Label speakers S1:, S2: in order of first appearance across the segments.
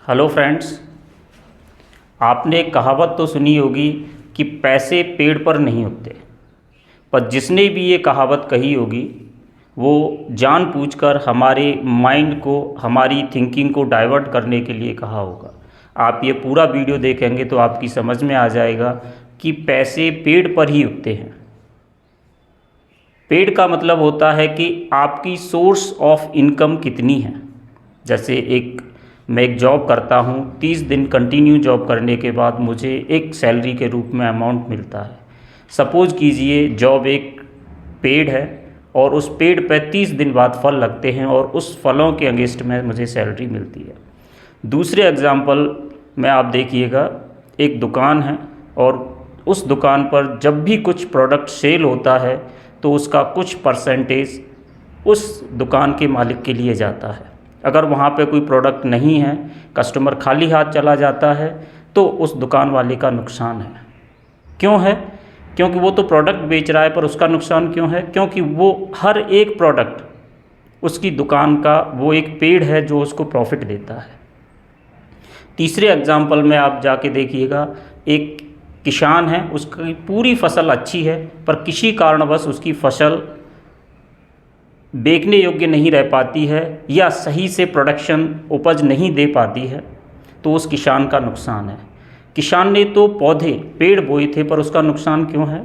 S1: Hello friends, आपने एक कहावत तो सुनी होगी कि पैसे पेड़ पर नहीं उगते। पर जिसने भी ये कहावत कही होगी वो जानबूझकर हमारे माइंड को, हमारी थिंकिंग को डाइवर्ट करने के लिए कहा होगा। आप ये पूरा वीडियो देखेंगे तो आपकी समझ में आ जाएगा कि पैसे पेड़ पर ही उगते हैं। पेड़ का मतलब होता है कि आपकी सोर्स ऑफ इनकम कितनी है। जैसे मैं एक जॉब करता हूँ, 30 दिन कंटिन्यू जॉब करने के बाद मुझे एक सैलरी के रूप में अमाउंट मिलता है। सपोज़ कीजिए जॉब एक पेड़ है और उस पेड़ पर 30 दिन बाद फल लगते हैं और उस फलों के अगेंस्ट में मुझे सैलरी मिलती है। दूसरे एग्जांपल में आप देखिएगा, एक दुकान है और उस दुकान पर जब भी कुछ प्रोडक्ट सेल होता है तो उसका कुछ परसेंटेज उस दुकान के मालिक के लिए जाता है। अगर वहाँ पे कोई प्रोडक्ट नहीं है, कस्टमर खाली हाथ चला जाता है तो उस दुकान वाले का नुकसान है। क्यों है? क्योंकि वो तो प्रोडक्ट बेच रहा है, पर उसका नुकसान क्यों है? क्योंकि वो हर एक प्रोडक्ट उसकी दुकान का वो एक पेड़ है जो उसको प्रॉफिट देता है। तीसरे एग्जाम्पल में आप जाके देखिएगा, एक किसान है, उसकी पूरी फसल अच्छी है पर किसी कारणवश उसकी फसल बेचने योग्य नहीं रह पाती है या सही से प्रोडक्शन उपज नहीं दे पाती है, तो उस किसान का नुकसान है। किसान ने तो पेड़ बोए थे पर उसका नुकसान क्यों है?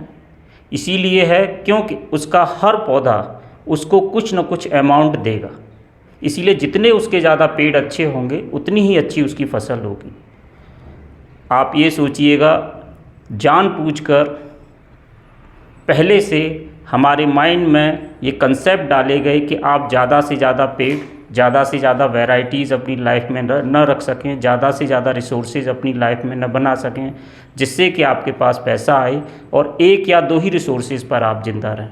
S1: इसीलिए है क्योंकि उसका हर पौधा उसको कुछ न कुछ अमाउंट देगा। इसीलिए जितने उसके ज़्यादा पेड़ अच्छे होंगे उतनी ही अच्छी उसकी फसल होगी। आप ये सोचिएगा, जानबूझकर पहले से हमारे माइंड में ये कंसेप्ट डाले गए कि आप ज़्यादा से ज़्यादा पेड़, ज़्यादा से ज़्यादा वैरायटीज़ अपनी लाइफ में न रख सकें, ज़्यादा से ज़्यादा रिसोर्सेज अपनी लाइफ में न बना सकें, जिससे कि आपके पास पैसा आए और एक या दो ही रिसोर्सेज पर आप जिंदा रहें।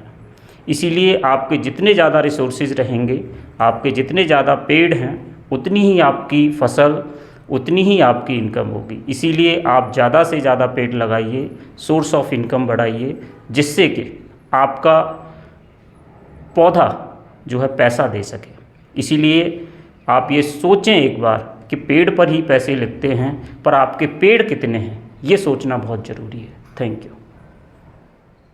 S1: इसीलिए आपके जितने ज़्यादा रिसोर्सेज रहेंगे, आपके जितने ज़्यादा पेड़ हैं, उतनी ही आपकी फसल, उतनी ही आपकी इनकम होगी। इसीलिए आप ज़्यादा से ज़्यादा पेड़ लगाइए, सोर्स ऑफ इनकम बढ़ाइए, जिससे कि आपका पौधा जो है पैसा दे सके। इसीलिए आप ये सोचें एक बार कि पेड़ पर ही पैसे लगते हैं, पर आपके पेड़ कितने हैं ये सोचना बहुत ज़रूरी है। Thank you.